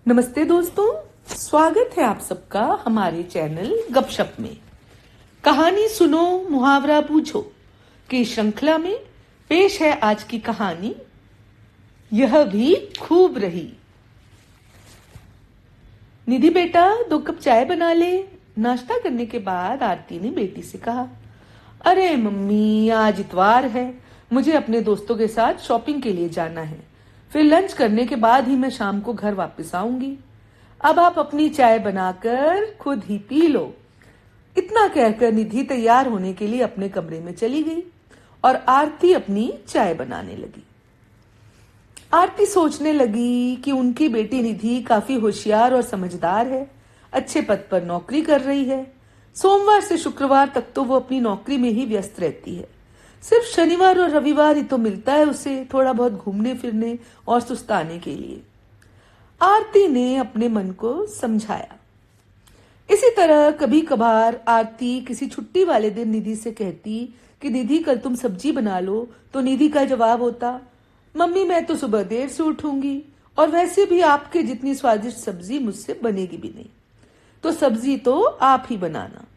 नमस्ते दोस्तों, स्वागत है आप सबका हमारे चैनल गपशप में। कहानी सुनो मुहावरा पूछो की श्रृंखला में पेश है आज की कहानी, यह भी खूब रही। निधि बेटा 2 कप चाय बना ले। नाश्ता करने के बाद आरती ने बेटी से कहा, अरे मम्मी आज इतवार है, मुझे अपने दोस्तों के साथ शॉपिंग के लिए जाना है, फिर लंच करने के बाद ही मैं शाम को घर वापस आऊंगी। अब आप अपनी चाय बनाकर खुद ही पी लो। इतना कहकर निधि तैयार होने के लिए अपने कमरे में चली गई और आरती अपनी चाय बनाने लगी। आरती सोचने लगी कि उनकी बेटी निधि काफी होशियार और समझदार है, अच्छे पद पर नौकरी कर रही है। सोमवार से शुक्रवार तक तो वो अपनी नौकरी में ही व्यस्त रहती है। सिर्फ शनिवार और रविवार ही तो मिलता है उसे थोड़ा बहुत घूमने फिरने और सुस्ताने के लिए। आरती ने अपने मन को समझाया। इसी तरह कभी कभार आरती किसी छुट्टी वाले दिन निधि से कहती कि निधि कल तुम सब्जी बना लो, तो निधि का जवाब होता, मम्मी मैं तो सुबह देर से उठूंगी और वैसे भी आपके जितनी स्वादिष्ट सब्जी मुझसे बनेगी भी नहीं, तो सब्जी तो आप ही बनाना।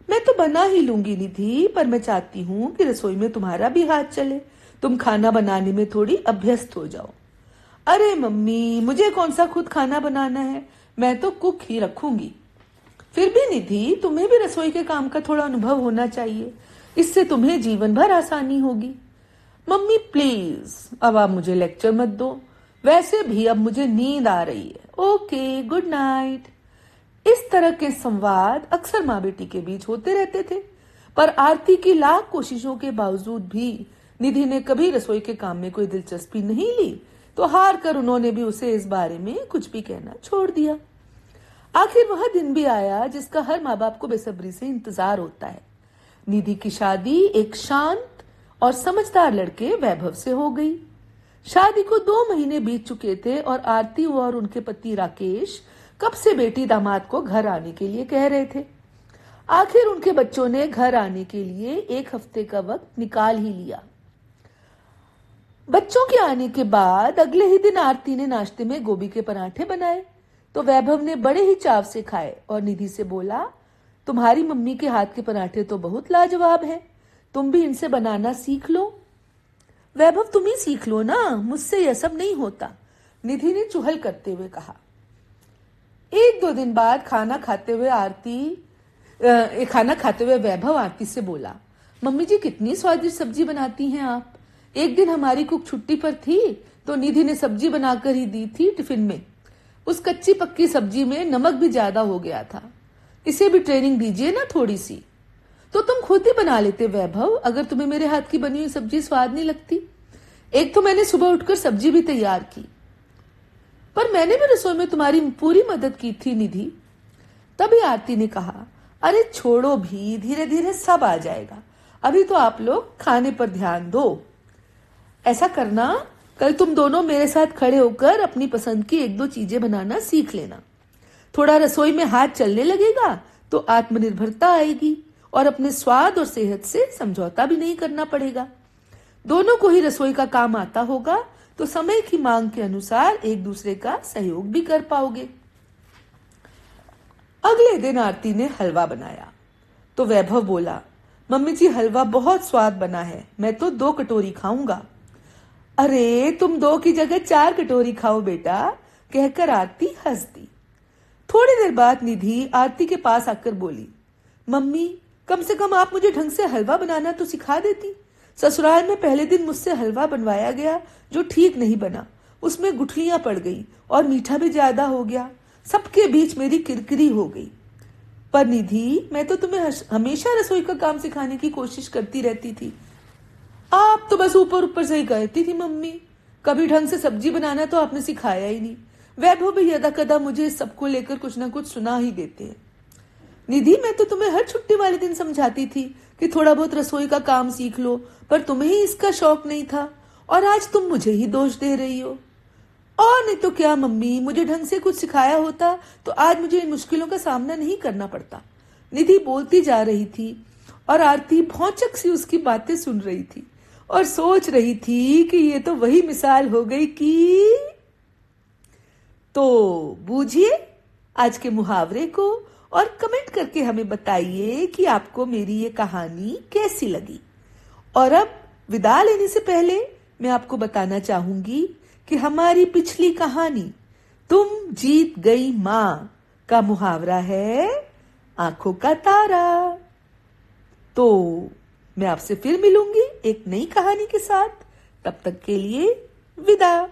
मैं तो बना ही लूंगी निधि, पर मैं चाहती हूँ कि रसोई में तुम्हारा भी हाथ चले, तुम खाना बनाने में थोड़ी अभ्यस्त हो जाओ। अरे मम्मी मुझे कौन सा खुद खाना बनाना है, मैं तो कुक ही रखूंगी। फिर भी निधि तुम्हें भी रसोई के काम का थोड़ा अनुभव होना चाहिए, इससे तुम्हें जीवन भर आसानी होगी। मम्मी प्लीज अब आप मुझे लेक्चर मत दो, वैसे भी अब मुझे नींद आ रही है। Okay good night. इस तरह के संवाद अक्सर माँ बेटी के बीच होते रहते थे, पर आरती की लाख कोशिशों के बावजूद भी निधि ने कभी रसोई के काम में कोई दिलचस्पी नहीं ली, तो हार कर उन्होंने भी उसे इस बारे में कुछ भी कहना छोड़ दिया। आखिर वह दिन भी आया जिसका हर माँ बाप को बेसब्री से इंतजार होता है। निधि की शादी एक शांत और समझदार लड़के वैभव से हो गई। शादी को 2 महीने बीत चुके थे और आरती और उनके पति राकेश कब से बेटी दामाद को घर आने के लिए कह रहे थे। आखिर उनके बच्चों ने घर आने के लिए 1 हफ्ते का वक्त निकाल ही लिया। बच्चों के आने के बाद अगले ही दिन आरती ने नाश्ते में गोभी के पराठे बनाए, तो वैभव ने बड़े ही चाव से खाए और निधि से बोला, तुम्हारी मम्मी के हाथ के पराठे तो बहुत लाजवाब हैं, तुम भी इनसे बनाना सीख लो। वैभव तुम ही सीख लो ना, मुझसे यह सब नहीं होता, निधि ने चुहल करते हुए कहा। 1-2 दिन बाद खाना खाते हुए वैभव आरती से बोला, मम्मी जी कितनी स्वादिष्ट सब्जी बनाती हैं आप। एक दिन हमारी कुक छुट्टी पर थी, तो निधि ने सब्जी बनाकर ही दी थी टिफिन में। उस कच्ची पक्की सब्जी में नमक भी ज्यादा हो गया था, इसे भी ट्रेनिंग दीजिए ना थोड़ी सी। तो तुम खुद ही बना लेते वैभव, अगर तुम्हें मेरे हाथ की बनी हुई सब्जी स्वाद नहीं लगती। एक तो मैंने सुबह उठकर सब्जी भी तैयार की, पर मैंने भी रसोई में तुम्हारी पूरी मदद की थी निधि। तभी आरती ने कहा, अरे छोड़ो भी, धीरे धीरे सब आ जाएगा, अभी तो आप लोग खाने पर ध्यान दो। ऐसा करना, कल तुम दोनों मेरे साथ खड़े होकर अपनी पसंद की 1-2 चीजें बनाना सीख लेना। थोड़ा रसोई में हाथ चलने लगेगा तो आत्मनिर्भरता आएगी और अपने स्वाद और सेहत से समझौता भी नहीं करना पड़ेगा। दोनों को ही रसोई का काम आता होगा, तो समय की मांग के अनुसार एक दूसरे का सहयोग भी कर पाओगे। अगले दिन आरती ने हलवा बनाया, तो वैभव बोला, मम्मी जी हलवा बहुत स्वाद बना है, मैं तो 2 कटोरी खाऊंगा। अरे तुम 2 की जगह 4 कटोरी खाओ बेटा, कहकर आरती हंस दी। थोड़ी देर बाद निधि आरती के पास आकर बोली, मम्मी कम से कम आप मुझे ढंग से हलवा बनाना तो सिखा देती। ससुराल में पहले दिन मुझसे हलवा बनवाया गया जो ठीक नहीं बना, उसमें गुठलियां पड़ गई और मीठा भी ज्यादा हो गया, सबके बीच मेरी किरकिरी हो गई। पर निधि मैं तो तुम्हें हमेशा रसोई का काम सिखाने की कोशिश करती रहती थी, आप तो बस ऊपर ऊपर से ही कहती थी मम्मी, कभी ढंग से सब्जी बनाना तो आपने सिखाया ही नहीं। वैभव भी यदा कदा मुझे इस सबको लेकर कुछ ना कुछ सुना ही देते हैं। निधि मैं तो तुम्हें हर छुट्टी वाले दिन समझाती थी कि थोड़ा बहुत रसोई का काम सीख लो, पर तुम्हें ही इसका शौक नहीं था और आज तुम मुझे ही दोष दे रही हो। और नहीं तो क्या मम्मी, मुझे ढंग से कुछ सिखाया होता तो आज मुझे इन मुश्किलों का सामना नहीं करना पड़ता। निधि बोलती जा रही थी और आरती भौचक सी उसकी बातें सुन रही थी और सोच रही थी कि ये तो वही मिसाल हो गई कि तो बूझिए आज के मुहावरे को और कमेंट करके हमें बताइए कि आपको मेरी ये कहानी कैसी लगी। और अब विदा लेने से पहले मैं आपको बताना चाहूंगी कि हमारी पिछली कहानी तुम जीत गई मां का मुहावरा है आंखों का तारा। तो मैं आपसे फिर मिलूंगी एक नई कहानी के साथ। तब तक के लिए विदा।